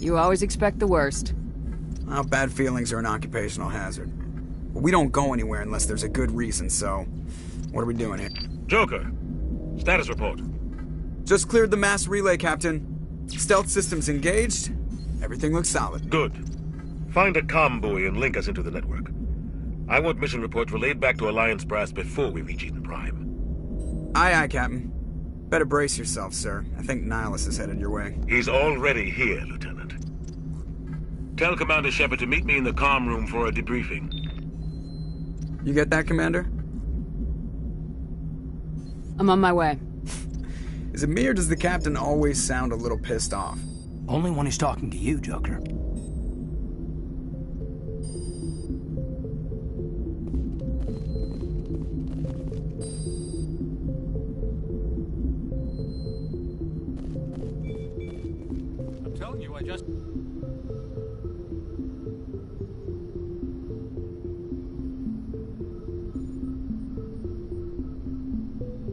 You always expect the worst. Well, bad feelings are an occupational hazard. But we don't go anywhere unless there's a good reason, so... What are we doing here? Joker, status report. Just cleared the mass relay, Captain. Stealth systems engaged. Everything looks solid. Good. Find a comm buoy and link us into the network. I want mission reports relayed back to Alliance Brass before we reach Eden Prime. Aye, aye, Captain. Better brace yourself, sir. I think Nihilus is headed your way. He's already here, Lieutenant. Tell Commander Shepard to meet me in the comm room for a debriefing. You get that, Commander? I'm on my way. Is it me or does the Captain always sound a little pissed off? Only when he's talking to you, Joker. I'm telling you, I just...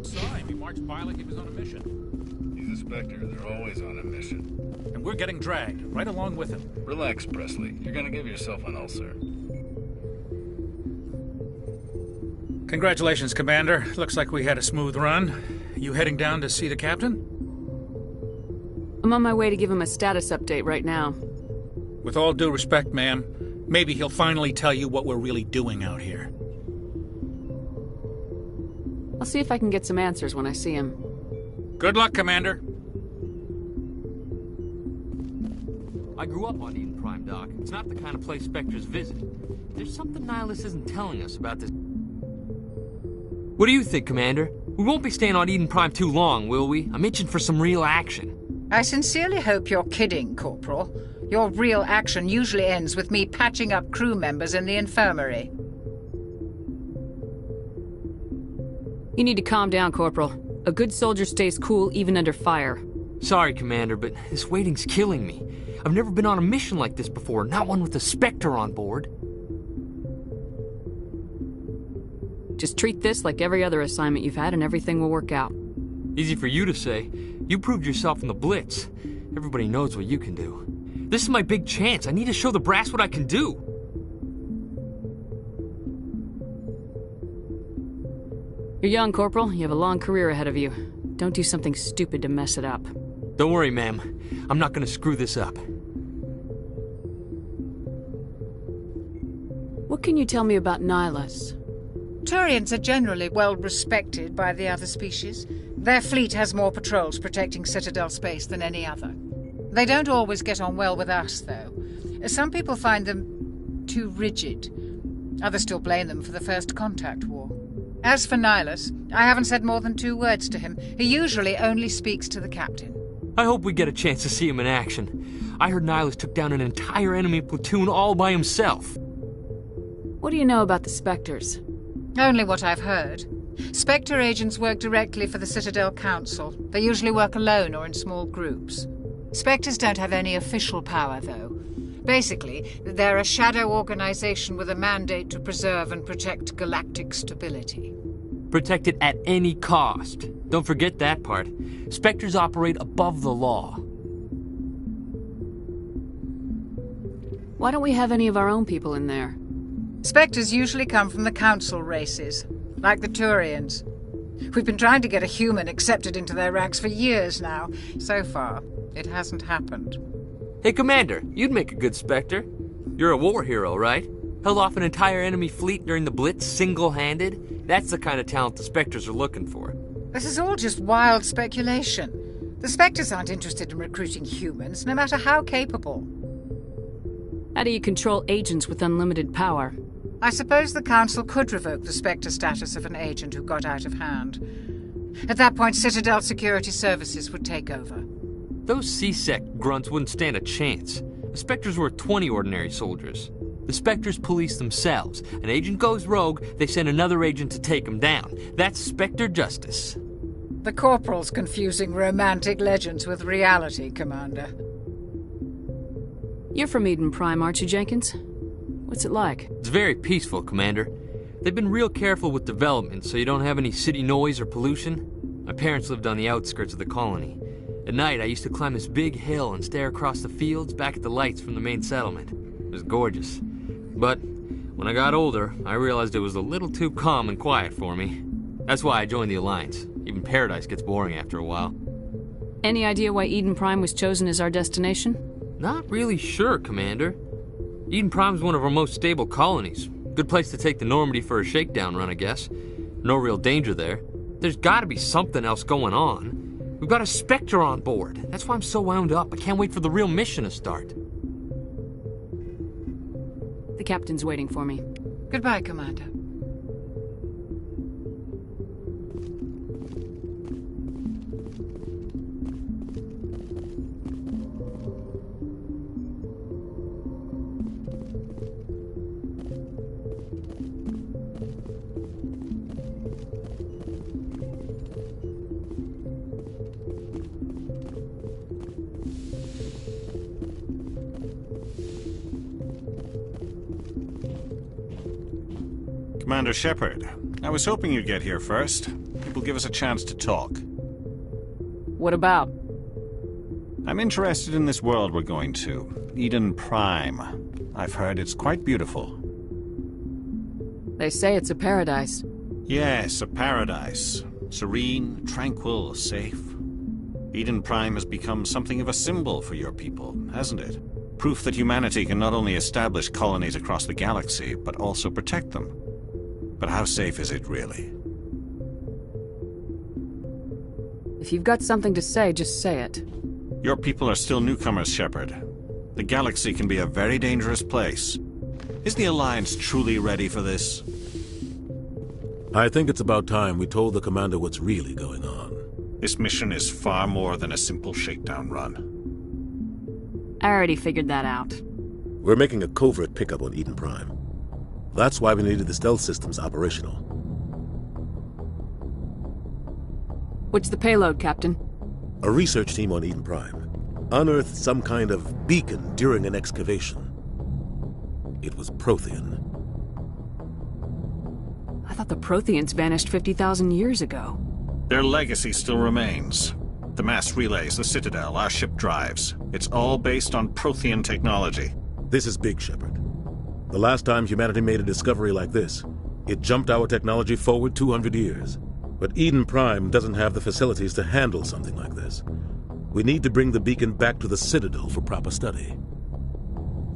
saw him. He marched by like he was on a mission. He's a Spectre. They're always on a mission. And we're getting dragged, right along with him. Relax, Presley. You're gonna give yourself an ulcer. Congratulations, Commander. Looks like we had a smooth run. You heading down to see the captain? I'm on my way to give him a status update right now. With all due respect, ma'am, maybe he'll finally tell you what we're really doing out here. I'll see if I can get some answers when I see him. Good luck, Commander. I grew up on Eden Prime, Doc. It's not the kind of place Spectres visit. There's something Nihilus isn't telling us about this. What do you think, Commander? We won't be staying on Eden Prime too long, will we? I'm itching for some real action. I sincerely hope you're kidding, Corporal. Your real action usually ends with me patching up crew members in the infirmary. You need to calm down, Corporal. A good soldier stays cool even under fire. Sorry, Commander, but this waiting's killing me. I've never been on a mission like this before, not one with a Spectre on board. Just treat this like every other assignment you've had and everything will work out. Easy for you to say. You proved yourself in the Blitz. Everybody knows what you can do. This is my big chance. I need to show the brass what I can do. You're young, Corporal. You have a long career ahead of you. Don't do something stupid to mess it up. Don't worry, ma'am. I'm not gonna screw this up. What can you tell me about Nihilus? Turians are generally well respected by the other species. Their fleet has more patrols protecting Citadel space than any other. They don't always get on well with us, though. Some people find them too rigid. Others still blame them for the First Contact War. As for Nihilus, I haven't said more than 2 words to him. He usually only speaks to the captain. I hope we get a chance to see him in action. I heard Nihilus took down an entire enemy platoon all by himself. What do you know about the Spectres? Only what I've heard. Spectre agents work directly for the Citadel Council. They usually work alone or in small groups. Spectres don't have any official power, though. Basically, they're a shadow organization with a mandate to preserve and protect galactic stability. Protect it at any cost. Don't forget that part. Spectres operate above the law. Why don't we have any of our own people in there? Spectres usually come from the Council races, like the Turians. We've been trying to get a human accepted into their ranks for years now. So far, it hasn't happened. Hey, Commander, you'd make a good Spectre. You're a war hero, right? Held off an entire enemy fleet during the Blitz single-handed? That's the kind of talent the Spectres are looking for. This is all just wild speculation. The Spectres aren't interested in recruiting humans, no matter how capable. How do you control agents with unlimited power? I suppose the Council could revoke the Spectre status of an agent who got out of hand. At that point, Citadel Security Services would take over. Those C-Sec grunts wouldn't stand a chance. The Spectres were 20 ordinary soldiers. The Spectres police themselves. An agent goes rogue, they send another agent to take him down. That's Spectre justice. The Corporal's confusing romantic legends with reality, Commander. You're from Eden Prime, aren't you, Jenkins? What's it like? It's very peaceful, Commander. They've been real careful with development so you don't have any city noise or pollution. My parents lived on the outskirts of the colony. At night, I used to climb this big hill and stare across the fields back at the lights from the main settlement. It was gorgeous. But when I got older, I realized it was a little too calm and quiet for me. That's why I joined the Alliance. Even Paradise gets boring after a while. Any idea why Eden Prime was chosen as our destination? Not really sure, Commander. Eden Prime's one of our most stable colonies. Good place to take the Normandy for a shakedown run, I guess. No real danger there. There's gotta be something else going on. We've got a Spectre on board. That's why I'm so wound up. I can't wait for the real mission to start. The captain's waiting for me. Goodbye, Commander. Commander Shepard, I was hoping you'd get here first. It will give us a chance to talk. What about? I'm interested in this world we're going to, Eden Prime. I've heard it's quite beautiful. They say it's a paradise. Yes, a paradise. Serene, tranquil, safe. Eden Prime has become something of a symbol for your people, hasn't it? Proof that humanity can not only establish colonies across the galaxy, but also protect them. But how safe is it, really? If you've got something to say, just say it. Your people are still newcomers, Shepard. The galaxy can be a very dangerous place. Is the Alliance truly ready for this? I think it's about time we told the Commander what's really going on. This mission is far more than a simple shakedown run. I already figured that out. We're making a covert pickup on Eden Prime. That's why we needed the stealth systems operational. What's the payload, Captain? A research team on Eden Prime unearthed some kind of beacon during an excavation. It was Prothean. I thought the Protheans vanished 50,000 years ago. Their legacy still remains. The mass relays, the Citadel, our ship drives. It's all based on Prothean technology. This is big, Shepard. The last time humanity made a discovery like this, it jumped our technology forward 200 years. But Eden Prime doesn't have the facilities to handle something like this. We need to bring the beacon back to the Citadel for proper study.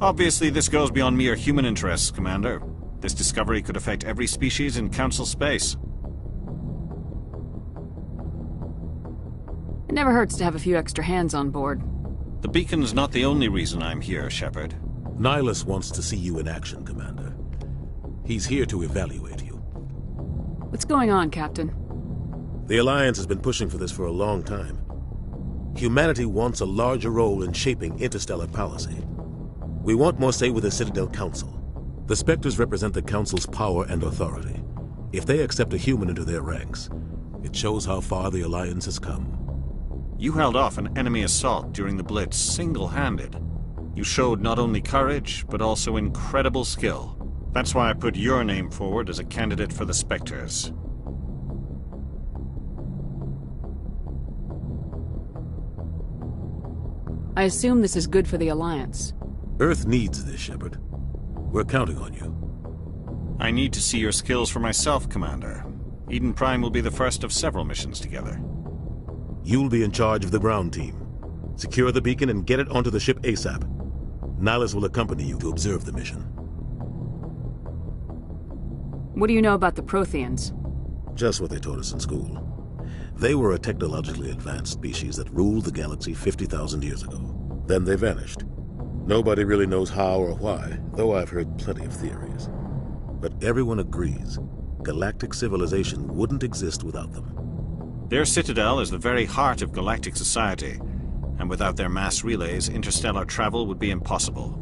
Obviously, this goes beyond mere human interests, Commander. This discovery could affect every species in Council space. It never hurts to have a few extra hands on board. The beacon's not the only reason I'm here, Shepard. Nihilus wants to see you in action, Commander. He's here to evaluate you. What's going on, Captain? The Alliance has been pushing for this for a long time. Humanity wants a larger role in shaping interstellar policy. We want more say with the Citadel Council. The Spectres represent the Council's power and authority. If they accept a human into their ranks, it shows how far the Alliance has come. You held off an enemy assault during the Blitz single-handed. You showed not only courage, but also incredible skill. That's why I put your name forward as a candidate for the Spectres. I assume this is good for the Alliance. Earth needs this, Shepard. We're counting on you. I need to see your skills for myself, Commander. Eden Prime will be the first of several missions together. You'll be in charge of the ground team. Secure the beacon and get it onto the ship ASAP. Nihilus will accompany you to observe the mission. What do you know about the Protheans? Just what they taught us in school. They were a technologically advanced species that ruled the galaxy 50,000 years ago. Then they vanished. Nobody really knows how or why, though I've heard plenty of theories. But everyone agrees, galactic civilization wouldn't exist without them. Their citadel is the very heart of galactic society, and without their mass relays, interstellar travel would be impossible.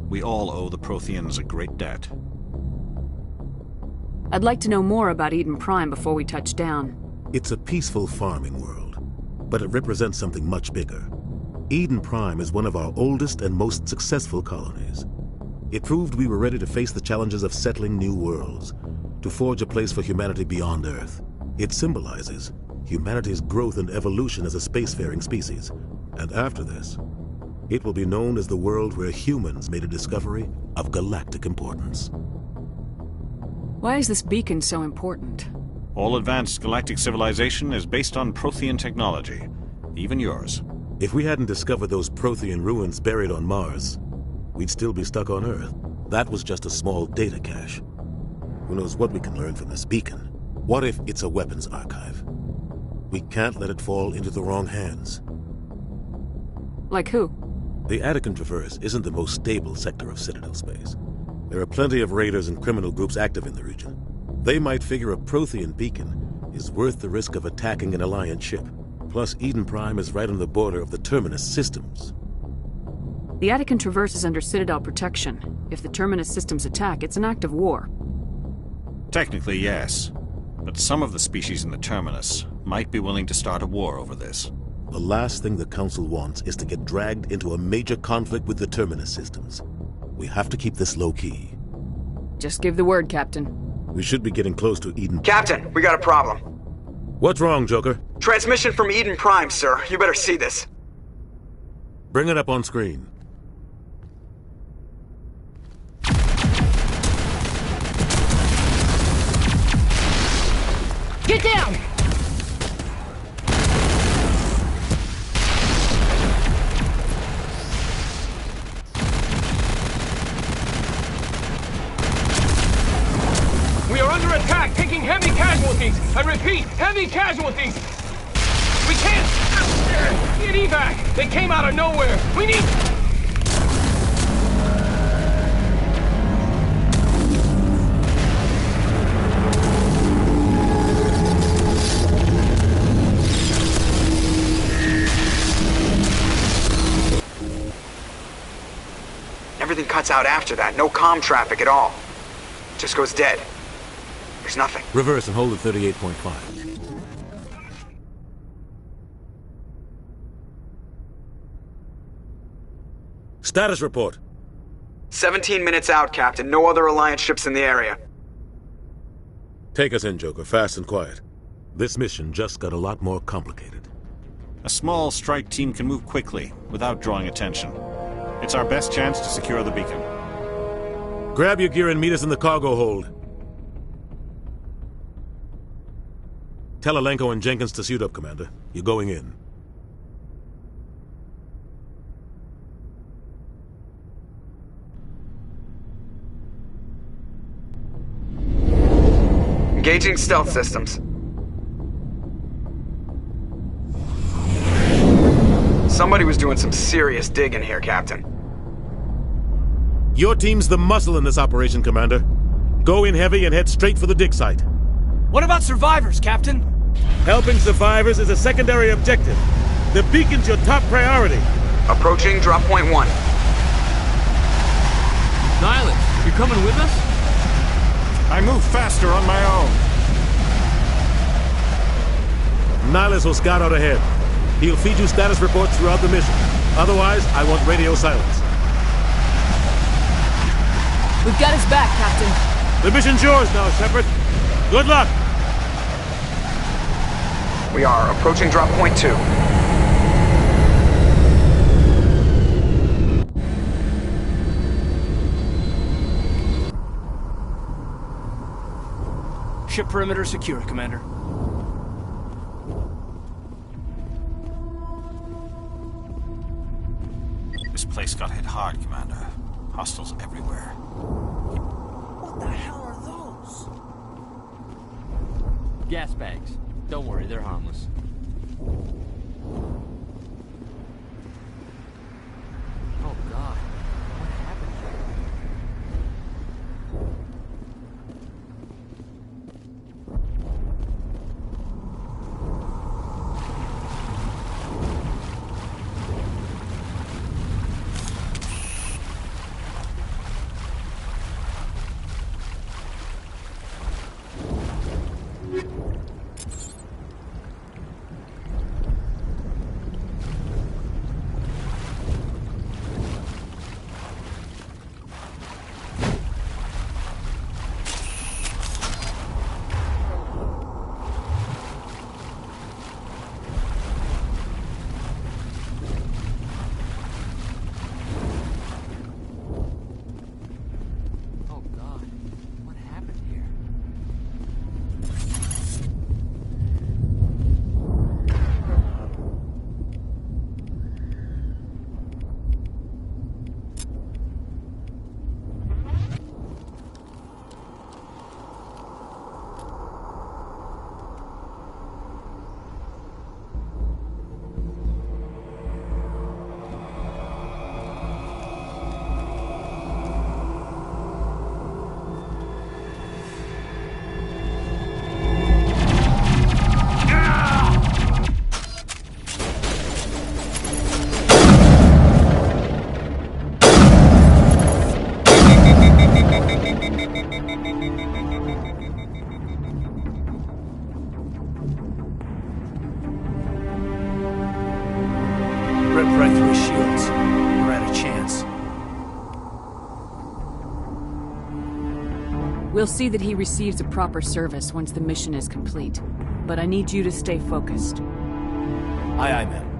We all owe the Protheans a great debt. I'd like to know more about Eden Prime before we touch down. It's a peaceful farming world, but it represents something much bigger. Eden Prime is one of our oldest and most successful colonies. It proved we were ready to face the challenges of settling new worlds, to forge a place for humanity beyond Earth. It symbolizes humanity's growth and evolution as a spacefaring species. And after this, it will be known as the world where humans made a discovery of galactic importance. Why is this beacon so important? All advanced galactic civilization is based on Prothean technology, even yours. If we hadn't discovered those Prothean ruins buried on Mars, we'd still be stuck on Earth. That was just a small data cache. Who knows what we can learn from this beacon? What if it's a weapons archive? We can't let it fall into the wrong hands. Like who? The Attican Traverse isn't the most stable sector of Citadel space. There are plenty of raiders and criminal groups active in the region. They might figure a Prothean beacon is worth the risk of attacking an Alliance ship. Plus, Eden Prime is right on the border of the Terminus systems. The Attican Traverse is under Citadel protection. If the Terminus systems attack, it's an act of war. Technically, yes. But some of the species in the Terminus might be willing to start a war over this. The last thing the Council wants is to get dragged into a major conflict with the Terminus systems. We have to keep this low-key. Just give the word, Captain. We should be getting close to Eden. Captain, we got a problem. What's wrong, Joker? Transmission from Eden Prime, sir. You better see this. Bring it up on screen. Get down! We are under attack, taking heavy casualties. I repeat, heavy casualties. We can't get evac. They came out of nowhere. We need... Everything cuts out after that. No comm traffic at all. Just goes dead. There's nothing. Reverse and hold at 38.5. Status report. 17 minutes out, Captain. No other Alliance ships in the area. Take us in, Joker. Fast and quiet. This mission just got a lot more complicated. A small strike team can move quickly, without drawing attention. It's our best chance to secure the beacon. Grab your gear and meet us in the cargo hold. Tell Alenko and Jenkins to suit up, Commander. You're going in. Engaging stealth systems. Somebody was doing some serious digging here, Captain. Your team's the muscle in this operation, Commander. Go in heavy and head straight for the dig site. What about survivors, Captain? Helping survivors is a secondary objective. The beacon's your top priority. Approaching drop point 1. Nihilus, you're coming with us? I move faster on my own. Nihilus will scout out ahead. He'll feed you status reports throughout the mission. Otherwise, I want radio silence. We've got his back, Captain. The mission's yours now, Shepard. Good luck! We are approaching drop point 2. Ship perimeter secure, Commander. This place got hit hard, Commander. Hostiles everywhere. What the hell are those? Gas bags. Don't worry, they're harmless. Oh, God. What happened We'll see that he receives a proper service once the mission is complete. But I need you to stay focused. Aye, aye, ma'am.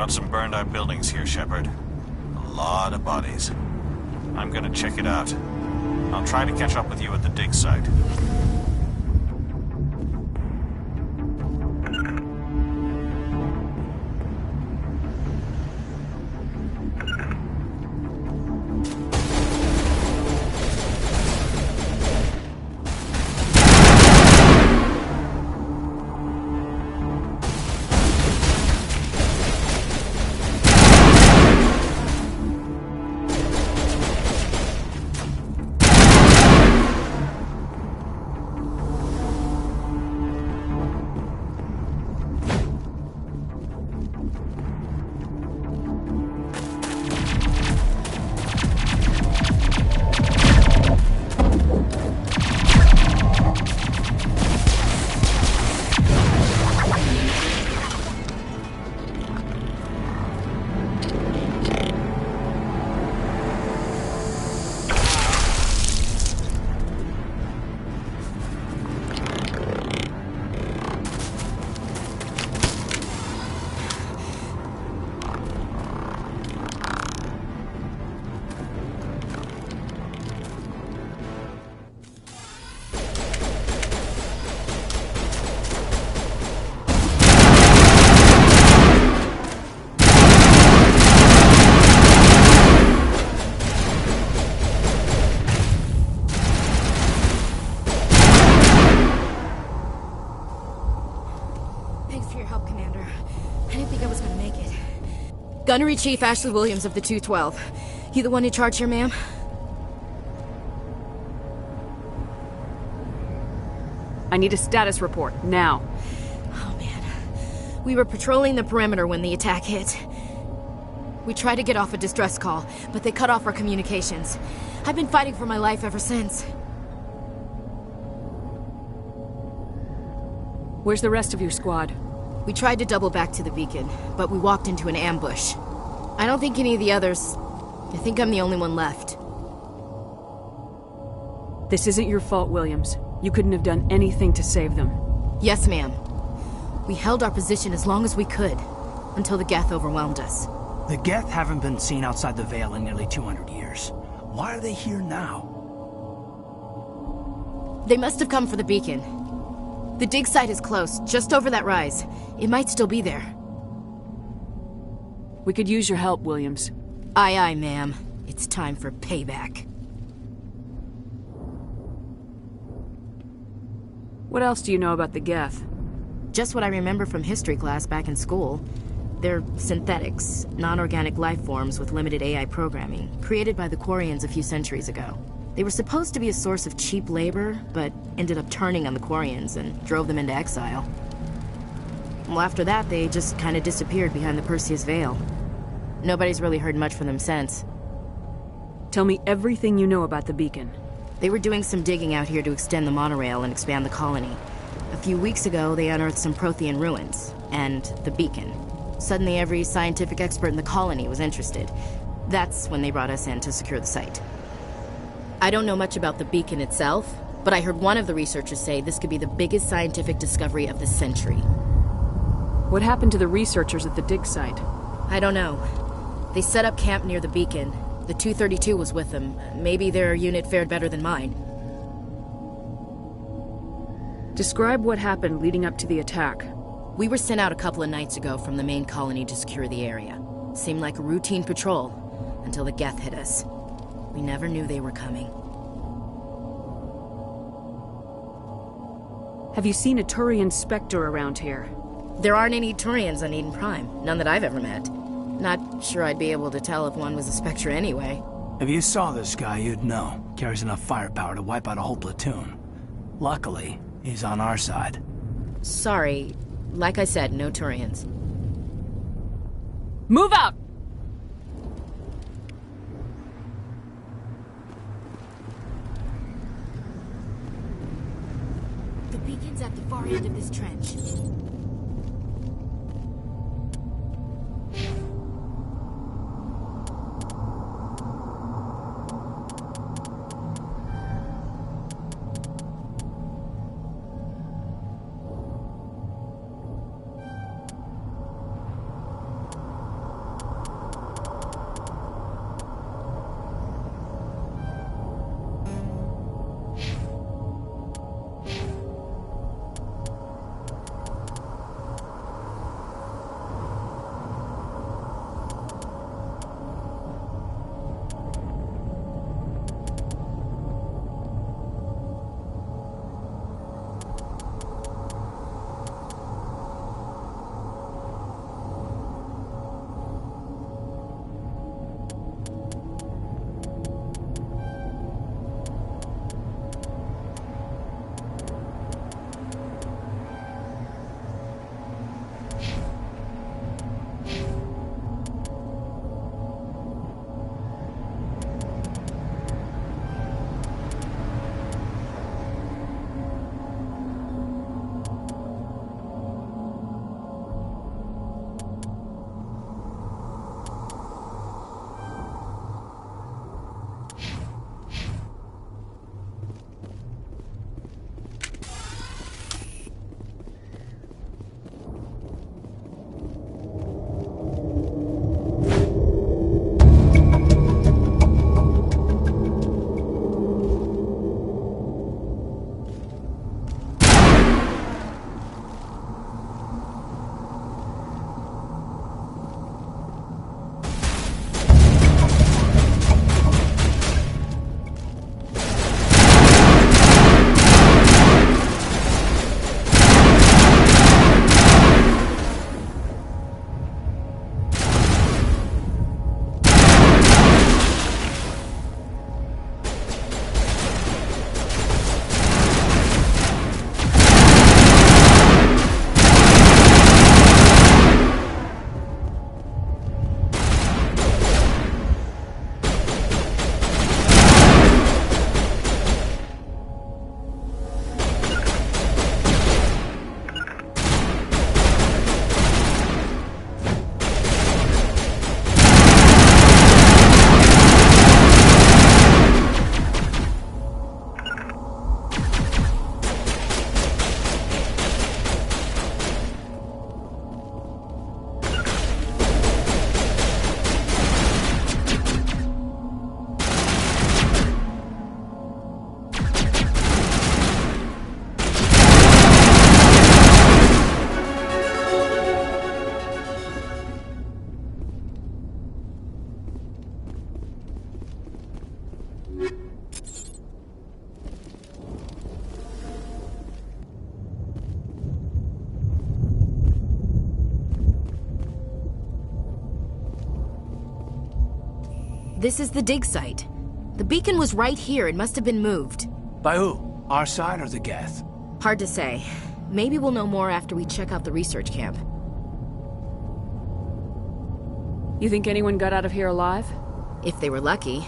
Some burned out buildings here, Shepard. A lot of bodies. I'm gonna check it out. I'll try to catch up with you at the dig site. Gunnery Chief Ashley Williams of the 212. You the one in charge here, ma'am? I need a status report, now. Oh, man. We were patrolling the perimeter when the attack hit. We tried to get off a distress call, but they cut off our communications. I've been fighting for my life ever since. Where's the rest of your squad? We tried to double back to the beacon, but we walked into an ambush. I don't think any of the others... I think I'm the only one left. This isn't your fault, Williams. You couldn't have done anything to save them. Yes, ma'am. We held our position as long as we could, until the Geth overwhelmed us. The Geth haven't been seen outside the Veil in nearly 200 years. Why are they here now? They must have come for the beacon. The dig site is close, just over that rise. It might still be there. We could use your help, Williams. Aye, aye, ma'am. It's time for payback. What else do you know about the Geth? Just what I remember from history class back in school. They're synthetics, non-organic life forms with limited AI programming, created by the Quarians a few centuries ago. They were supposed to be a source of cheap labor, but ended up turning on the Quarians and drove them into exile. Well, after that, they just kind of disappeared behind the Perseus Veil. Nobody's really heard much from them since. Tell me everything you know about the beacon. They were doing some digging out here to extend the monorail and expand the colony. A few weeks ago, they unearthed some Prothean ruins, and the beacon. Suddenly, every scientific expert in the colony was interested. That's when they brought us in to secure the site. I don't know much about the beacon itself, but I heard one of the researchers say this could be the biggest scientific discovery of the century. What happened to the researchers at the dig site? I don't know. They set up camp near the beacon. The 232 was with them. Maybe their unit fared better than mine. Describe what happened leading up to the attack. We were sent out a couple of nights ago from the main colony to secure the area. Seemed like a routine patrol, until the Geth hit us. We never knew they were coming. Have you seen a Turian Spectre around here? There aren't any Turians on Eden Prime. None that I've ever met. Not sure I'd be able to tell if one was a Spectre anyway. If you saw this guy, you'd know. Carries enough firepower to wipe out a whole platoon. Luckily, he's on our side. Sorry. Like I said, no Turians. Move out! The beacon's at the far end of this trench. This is the dig site. The beacon was right here. It must have been moved. By who? Our side or the Geth? Hard to say. Maybe we'll know more after we check out the research camp. You think anyone got out of here alive? If they were lucky.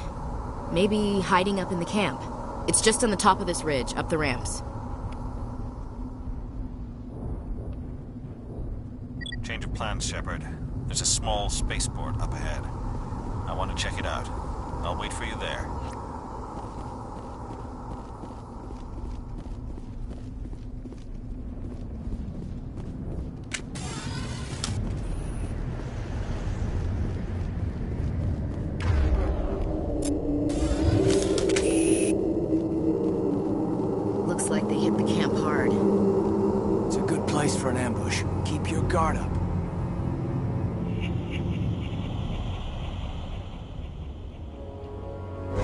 Maybe hiding up in the camp. It's just on the top of this ridge, up the ramps. Change of plans, Shepard. There's a small spaceport up ahead. I want to check it out. I'll wait for you there. Looks like they hit the camp hard. It's a good place for an ambush. Keep your guard up.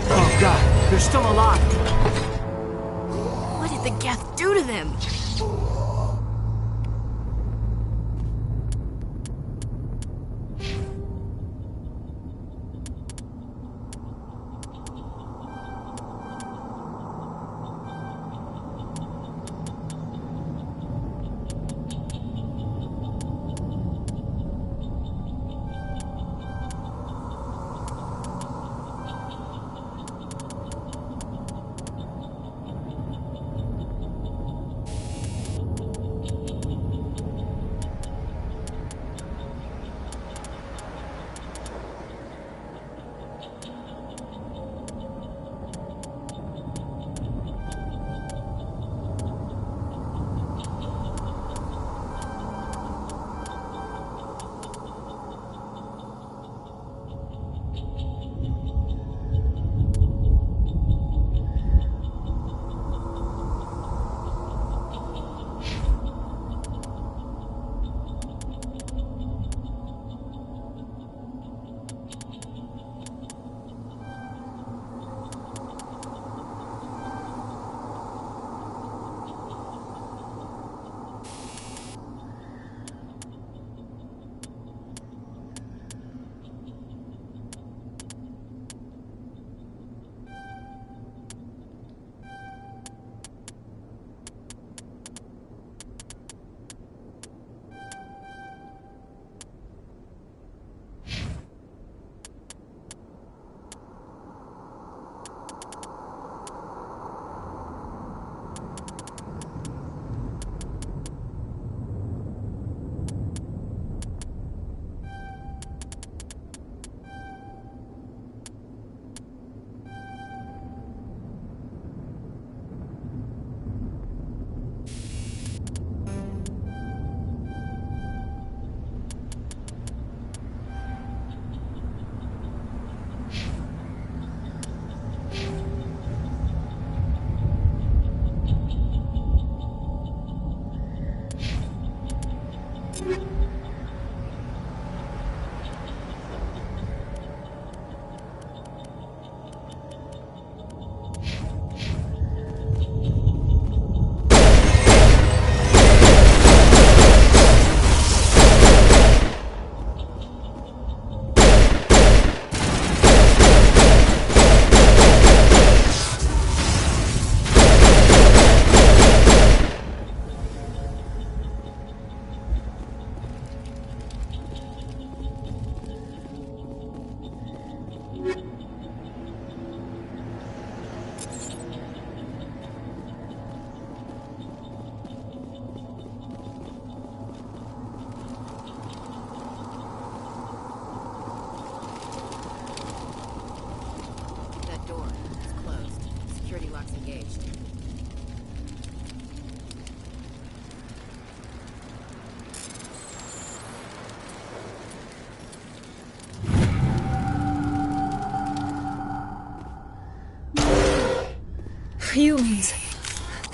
Oh god, they're still alive! What did the Geth do to them?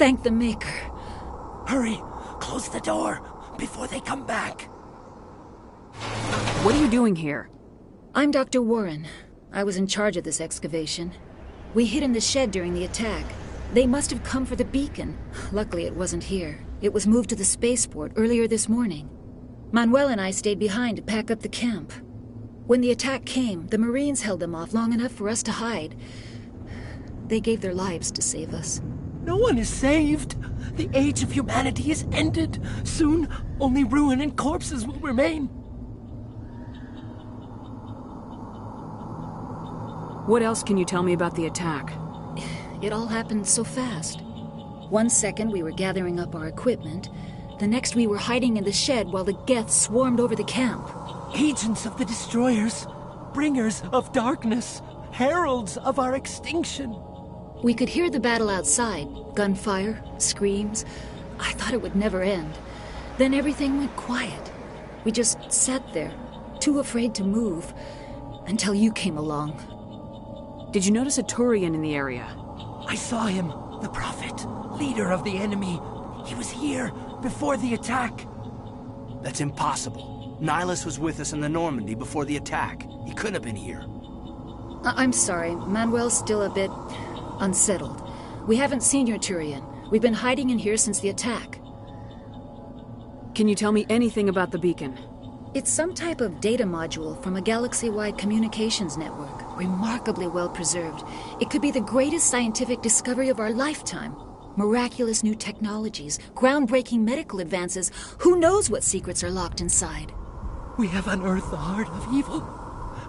Thank the Maker. Hurry! Close the door before they come back. What are you doing here? I'm Dr. Warren. I was in charge of this excavation. We hid in the shed during the attack. They must have come for the beacon. Luckily, it wasn't here. It was moved to the spaceport earlier this morning. Manuel and I stayed behind to pack up the camp. When the attack came, the Marines held them off long enough for us to hide. They gave their lives to save us. No one is saved. The age of humanity is ended. Soon, only ruin and corpses will remain. What else can you tell me about the attack? It all happened so fast. 1 second we were gathering up our equipment. The next we were hiding in the shed while the Geth swarmed over the camp. Agents of the Destroyers, bringers of darkness, heralds of our extinction. We could hear the battle outside. Gunfire, screams. I thought it would never end. Then everything went quiet. We just sat there, too afraid to move, until you came along. Did you notice a Turian in the area? I saw him, the Prophet, leader of the enemy. He was here before the attack. That's impossible. Nihilus was with us in the Normandy before the attack. He couldn't have been here. I'm sorry. Manuel's still a bit unsettled. We haven't seen your Turian. We've been hiding in here since the attack. Can you tell me anything about the beacon? It's some type of data module from a galaxy-wide communications network. Remarkably well preserved. It could be the greatest scientific discovery of our lifetime. Miraculous new technologies, groundbreaking medical advances. Who knows what secrets are locked inside? We have unearthed the heart of evil,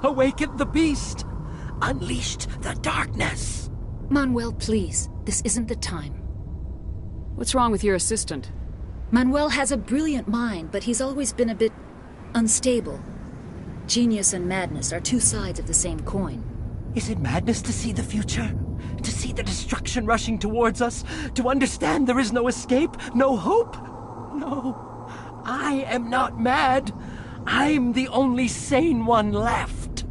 awakened the beast, unleashed the darkness. Manuel, please. This isn't the time. What's wrong with your assistant? Manuel has a brilliant mind, but he's always been a bit unstable. Genius and madness are two sides of the same coin. Is it madness to see the future? To see the destruction rushing towards us? To understand there is no escape? No hope? No. I am not mad. I'm the only sane one left.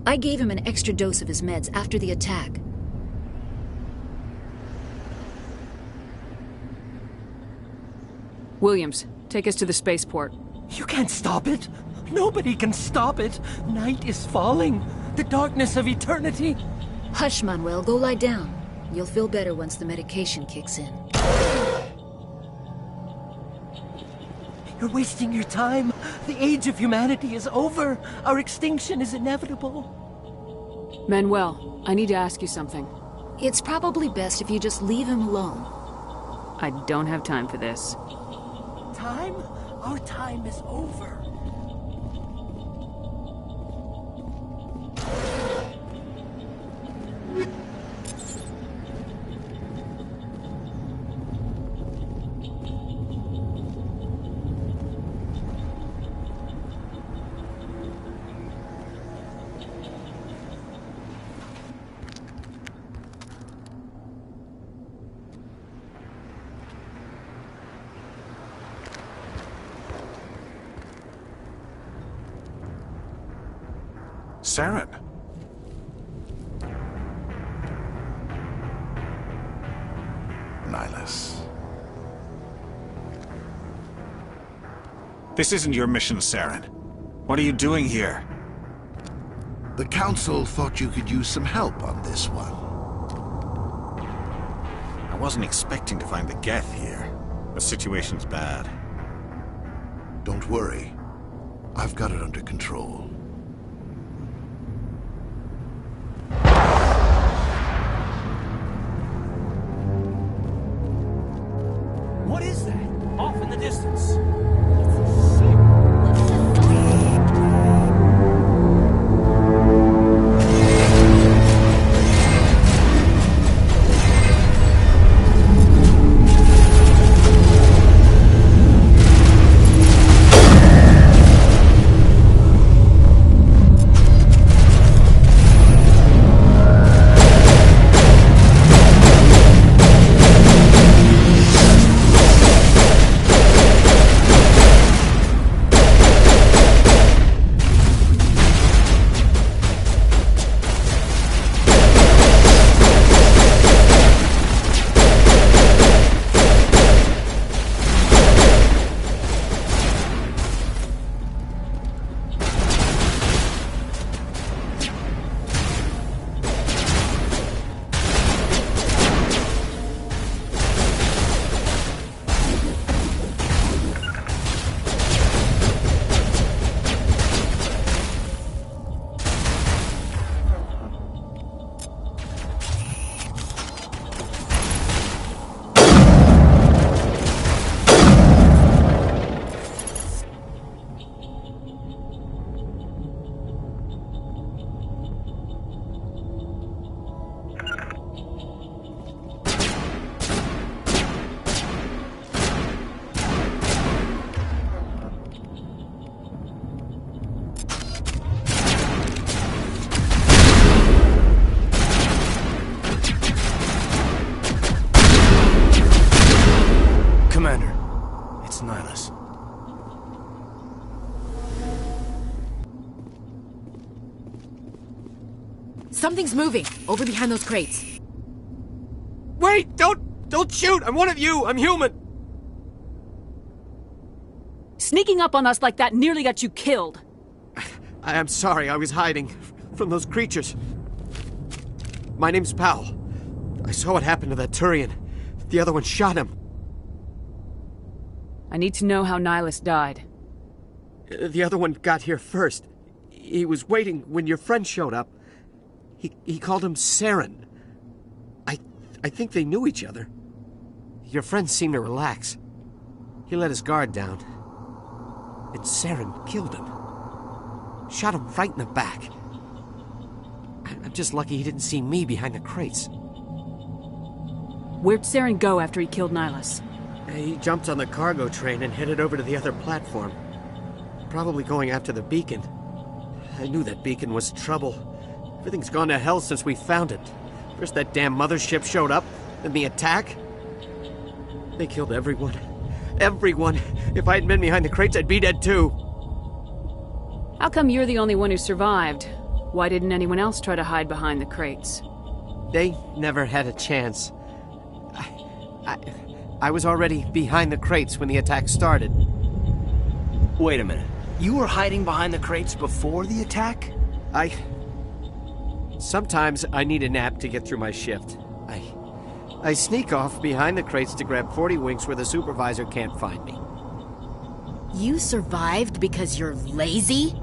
I gave him an extra dose of his meds after the attack. Williams, take us to the spaceport. You can't stop it. Nobody can stop it. Night is falling. The darkness of eternity. Hush, Manuel. Go lie down. You'll feel better once the medication kicks in. You're wasting your time. The age of humanity is over. Our extinction is inevitable. Manuel, I need to ask you something. It's probably best if you just leave him alone. I don't have time for this. Time? Our time is over. Saren. Nihilus. This isn't your mission, Saren. What are you doing here? The Council thought you could use some help on this one. I wasn't expecting to find the Geth here. The situation's bad. Don't worry. I've got it under control. What is that? Off in the distance. Commander, it's Nihilus. Something's moving, over behind those crates. Wait! Don't shoot! I'm one of you! I'm human! Sneaking up on us like that nearly got you killed. I'm sorry, I was hiding from those creatures. My name's Powell. I saw what happened to that Turian. The other one shot him. I need to know how Nihilus died. The other one got here first. He was waiting when your friend showed up. He called him Saren. I think they knew each other. Your friend seemed to relax. He let his guard down. And Saren killed him. Shot him right in the back. I'm just lucky he didn't see me behind the crates. Where'd Saren go after he killed Nihilus? He jumped on the cargo train and headed over to the other platform. Probably going after the beacon. I knew that beacon was trouble. Everything's gone to hell since we found it. First that damn mothership showed up, then the attack. They killed everyone. Everyone! If I hadn't been behind the crates, I'd be dead too. How come you're the only one who survived? Why didn't anyone else try to hide behind the crates? They never had a chance. I was already behind the crates when the attack started. Wait a minute. You were hiding behind the crates before the attack? Sometimes I need a nap to get through my shift. I sneak off behind the crates to grab 40 winks where the supervisor can't find me. You survived because you're lazy?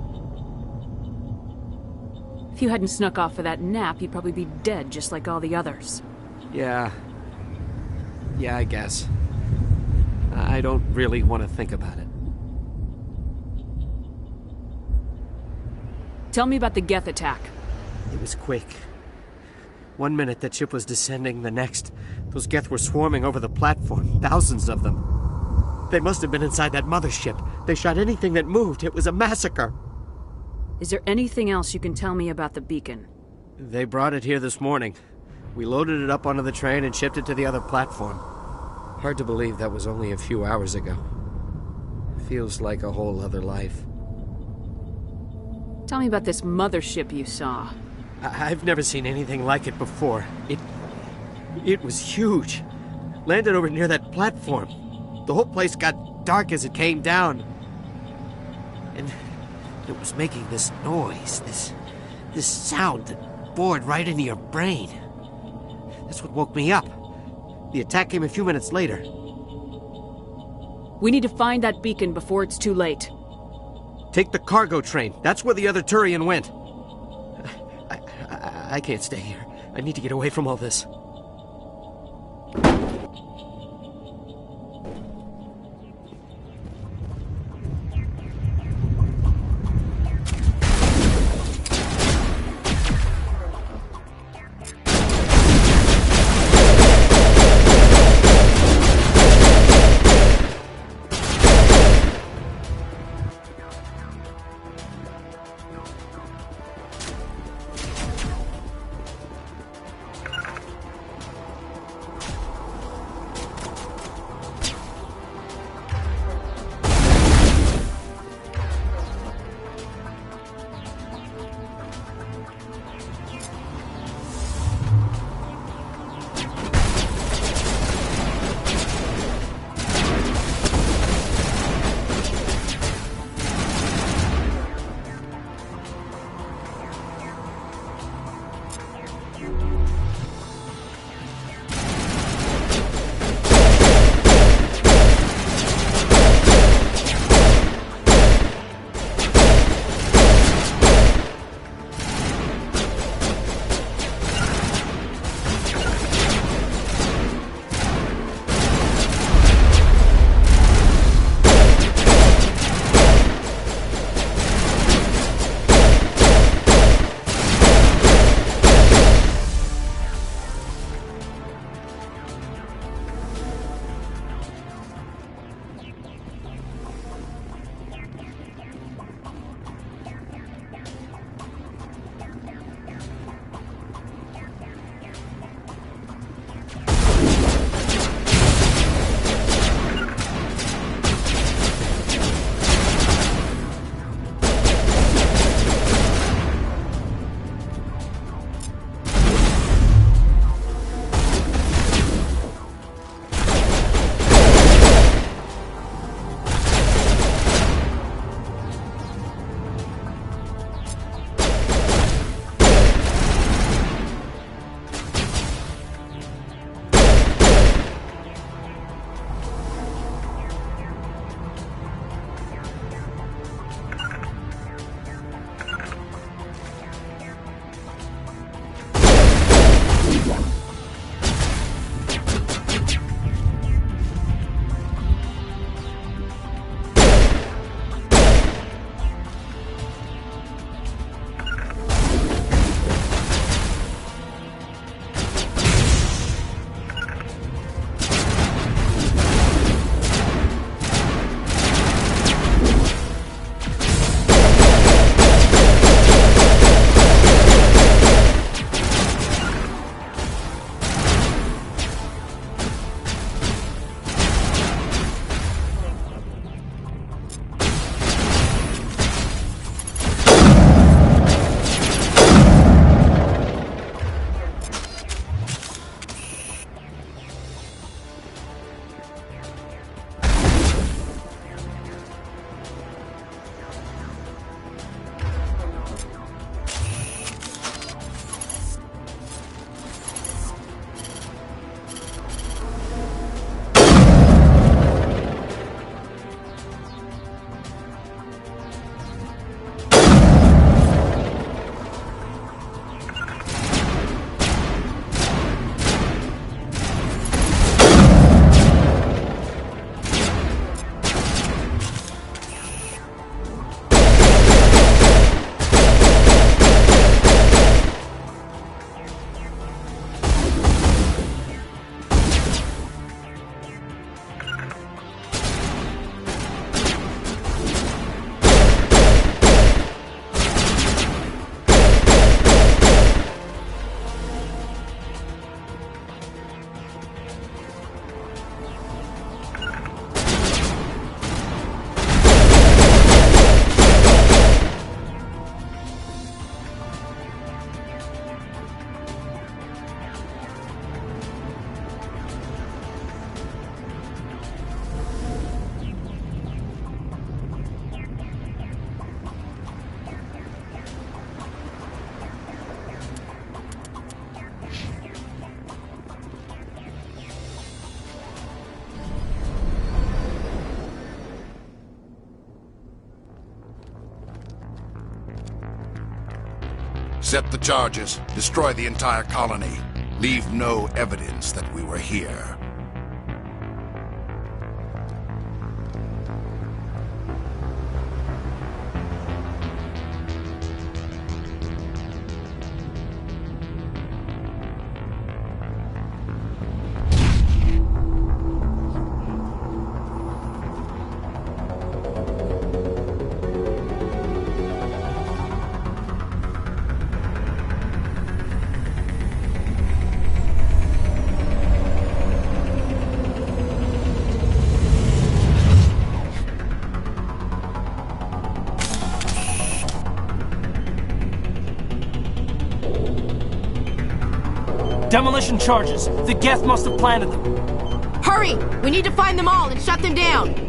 If you hadn't snuck off for that nap, you'd probably be dead just like all the others. Yeah, I guess. I don't really want to think about it. Tell me about the Geth attack. It was quick. 1 minute that ship was descending, the next, those Geth were swarming over the platform, thousands of them. They must have been inside that mothership. They shot anything that moved. It was a massacre. Is there anything else you can tell me about the beacon? They brought it here this morning. We loaded it up onto the train and shipped it to the other platform. Hard to believe that was only a few hours ago. Feels like a whole other life. Tell me about this mothership you saw. I've never seen anything like it before. It was huge. Landed over near that platform. The whole place got dark as it came down. And it was making this noise, this sound that bored right into your brain. That's what woke me up. The attack came a few minutes later. We need to find that beacon before it's too late. Take the cargo train. That's where the other Turian went. I can't stay here. I need to get away from all this. Accept the charges. Destroy the entire colony. Leave no evidence that we were here. Demolition charges. The Geth must have planted them. Hurry! We need to find them all and shut them down!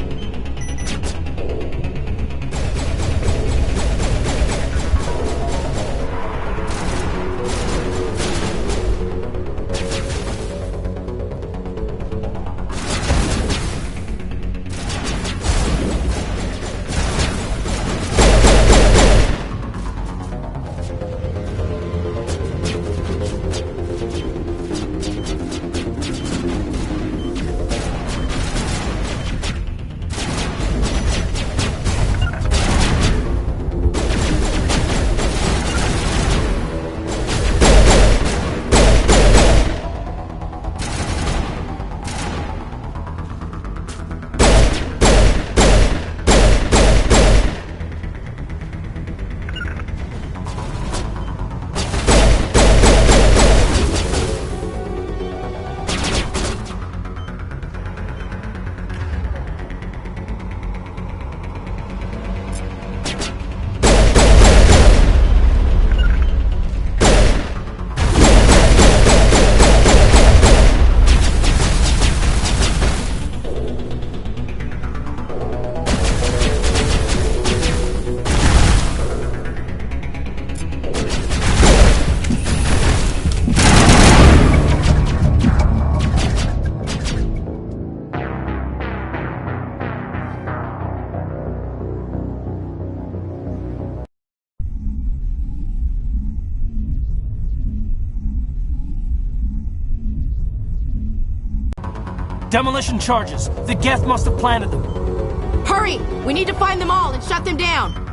Demolition charges. The Geth must have planted them. Hurry! We need to find them all and shut them down!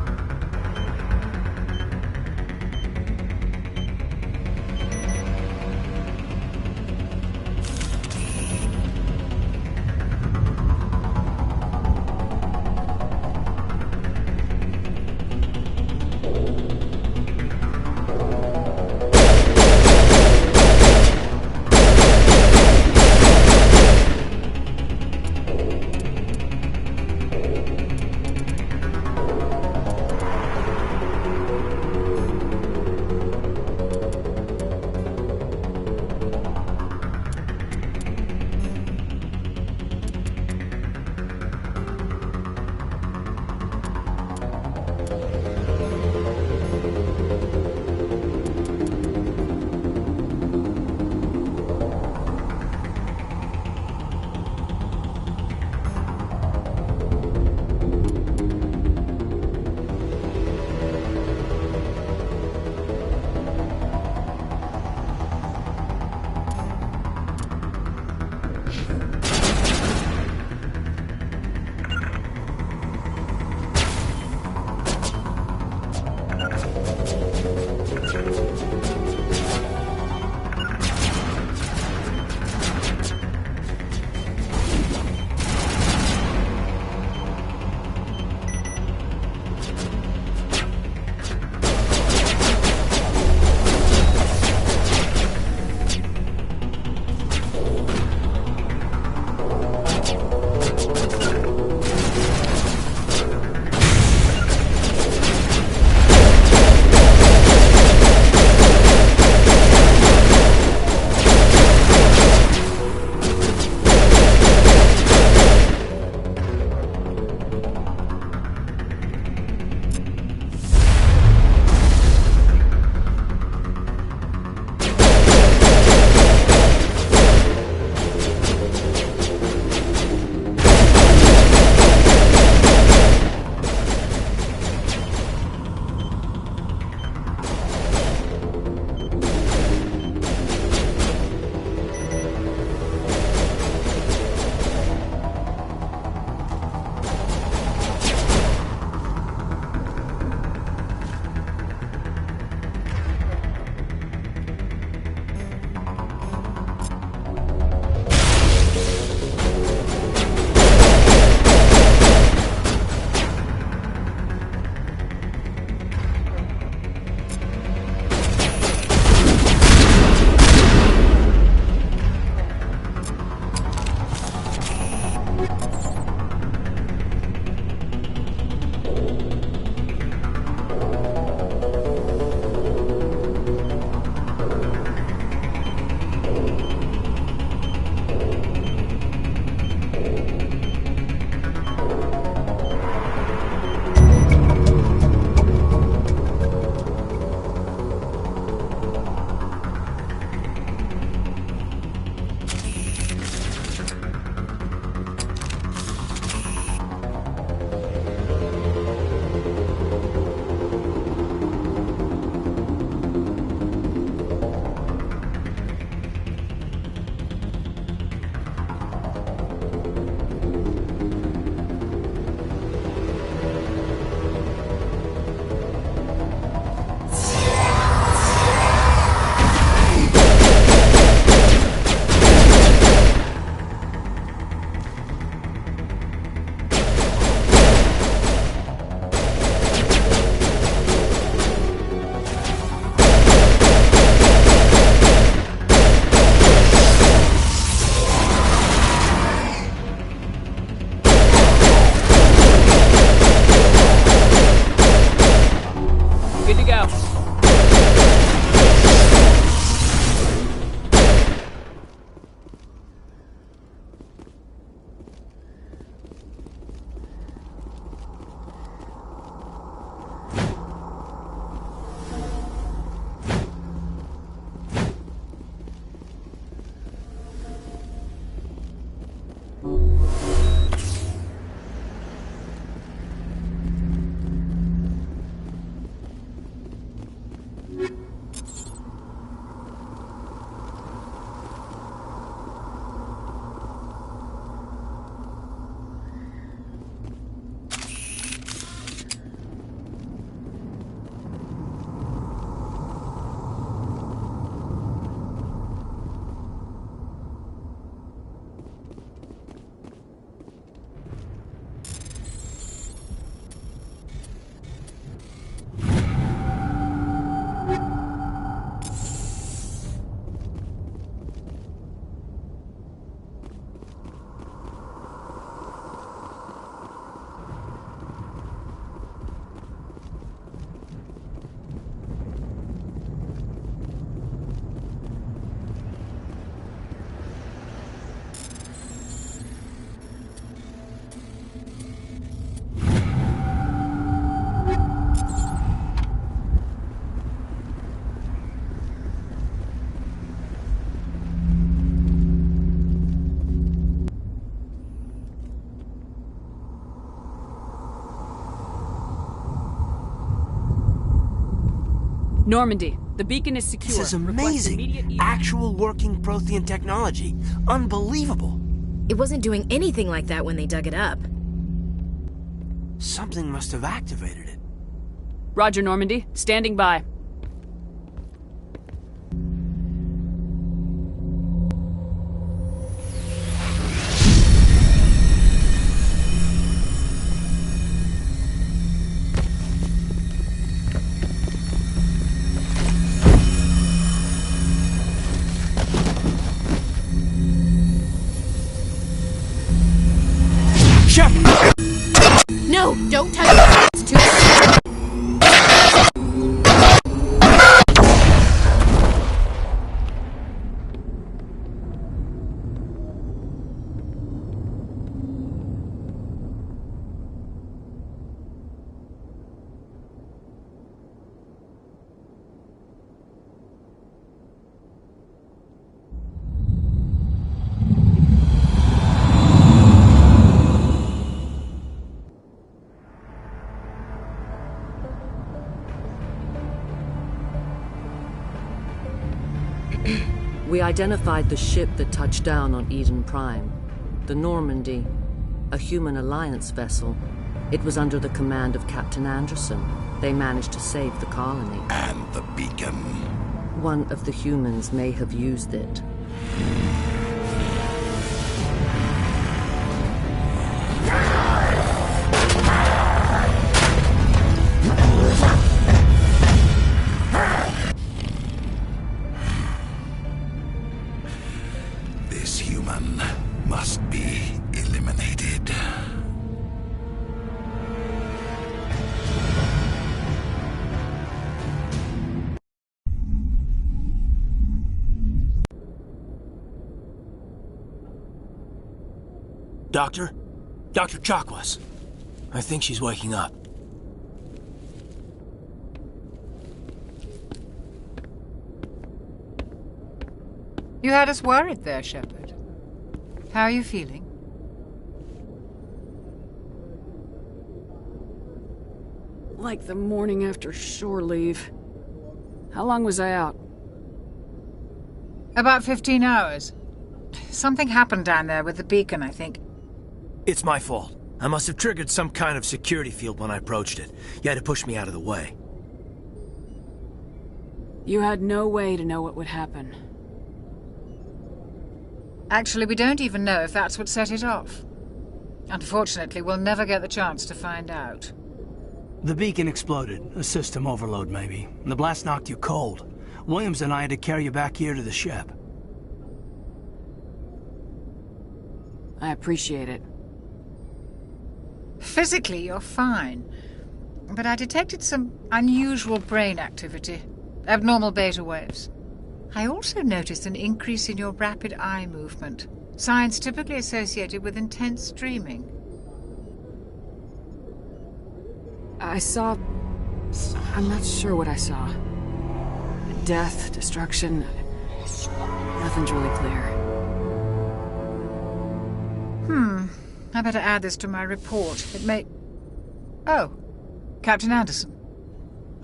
Normandy, the beacon is secure. This is amazing. Actual working Prothean technology. Unbelievable. It wasn't doing anything like that when they dug it up. Something must have activated it. Roger, Normandy. Standing by. No, don't touch it. It's too scary. We identified the ship that touched down on Eden Prime. The Normandy, a human alliance vessel. It was under the command of Captain Anderson. They managed to save the colony. And the beacon. One of the humans may have used it. This human must be eliminated. Doctor? Dr. Chakwas. I think she's waking up. You had us worried there, Shepard. How are you feeling? Like the morning after shore leave. How long was I out? About 15 hours. Something happened down there with the beacon, I think. It's my fault. I must have triggered some kind of security field when I approached it. You had to push me out of the way. You had no way to know what would happen. Actually, we don't even know if that's what set it off. Unfortunately, we'll never get the chance to find out. The beacon exploded. A system overload, maybe. The blast knocked you cold. Williams and I had to carry you back here to the ship. I appreciate it. Physically, you're fine. But I detected some unusual brain activity. Abnormal beta waves. I also noticed an increase in your rapid eye movement. Signs typically associated with intense dreaming. I saw... I'm not sure what I saw. Death, destruction... Nothing's really clear. I better add this to my report. It may... Oh, Captain Anderson.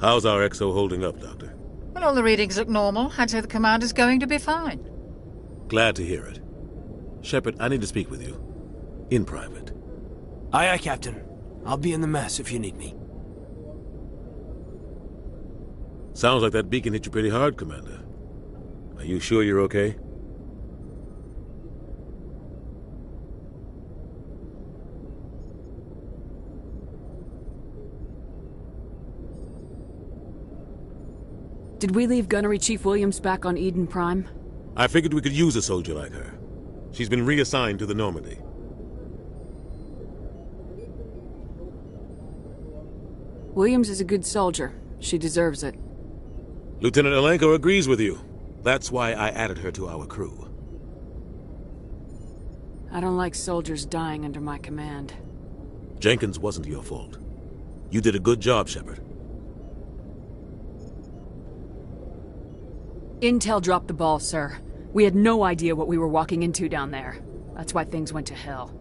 How's our XO holding up, Doctor? Well, all the readings look normal. I'd say the commander's going to be fine. Glad to hear it. Shepard, I need to speak with you. In private. Aye, aye, Captain. I'll be in the mess if you need me. Sounds like that beacon hit you pretty hard, Commander. Are you sure you're okay? Did we leave Gunnery Chief Williams back on Eden Prime? I figured we could use a soldier like her. She's been reassigned to the Normandy. Williams is a good soldier. She deserves it. Lieutenant Alenko agrees with you. That's why I added her to our crew. I don't like soldiers dying under my command. Jenkins wasn't your fault. You did a good job, Shepard. Intel dropped the ball, sir. We had no idea what we were walking into down there. That's why things went to hell.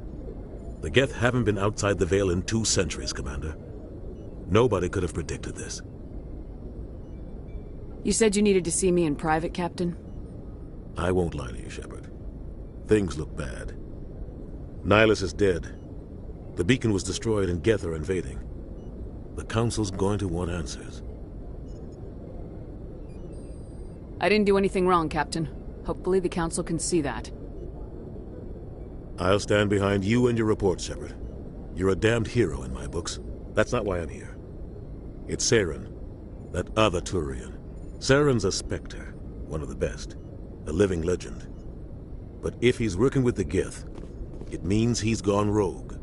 The Geth haven't been outside the Veil in 2 centuries, Commander. Nobody could have predicted this. You said you needed to see me in private, Captain? I won't lie to you, Shepard. Things look bad. Nihilus is dead. The beacon was destroyed and Geth are invading. The Council's going to want answers. I didn't do anything wrong, Captain. Hopefully the Council can see that. I'll stand behind you and your report, Shepard. You're a damned hero in my books. That's not why I'm here. It's Saren, that other Turian. Saren's a Spectre, one of the best, a living legend. But if he's working with the Geth, it means he's gone rogue.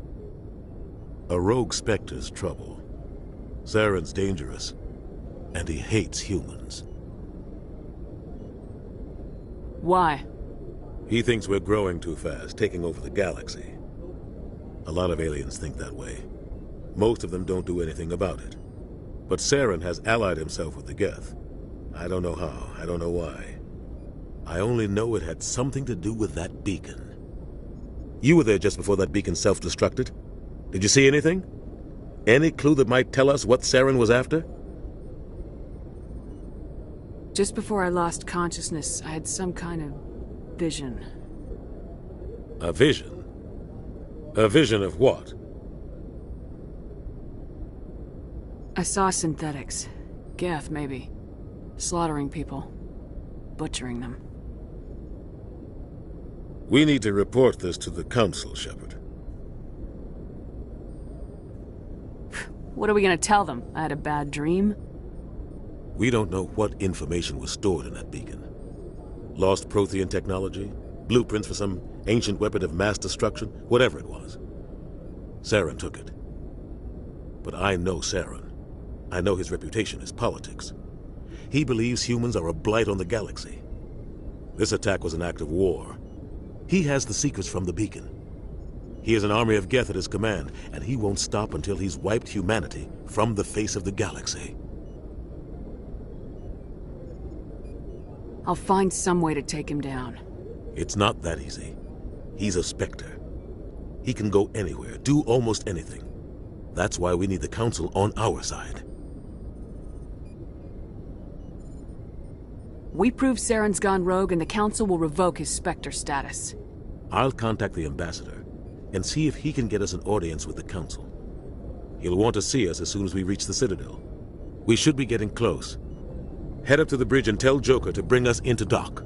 A rogue Spectre's trouble. Saren's dangerous, and he hates humans. Why? He thinks we're growing too fast, taking over the galaxy. A lot of aliens think that way. Most of them don't do anything about it. But Saren has allied himself with the Geth. I don't know how, I don't know why. I only know it had something to do with that beacon. You were there just before that beacon self-destructed. Did you see anything? Any clue that might tell us what Saren was after? Just before I lost consciousness, I had some kind of vision. A vision? A vision of what? I saw synthetics. Geth, maybe. Slaughtering people. Butchering them. We need to report this to the Council, Shepard. What are we gonna tell them? I had a bad dream? We don't know what information was stored in that beacon. Lost Prothean technology? Blueprints for some ancient weapon of mass destruction? Whatever it was. Saren took it. But I know Saren. I know his reputation is politics. He believes humans are a blight on the galaxy. This attack was an act of war. He has the secrets from the beacon. He has an army of Geth at his command, and he won't stop until he's wiped humanity from the face of the galaxy. I'll find some way to take him down. It's not that easy. He's a Spectre. He can go anywhere, do almost anything. That's why we need the Council on our side. We prove Saren's gone rogue and the Council will revoke his Spectre status. I'll contact the Ambassador and see if he can get us an audience with the Council. He'll want to see us as soon as we reach the Citadel. We should be getting close. Head up to the bridge and tell Joker to bring us into dock.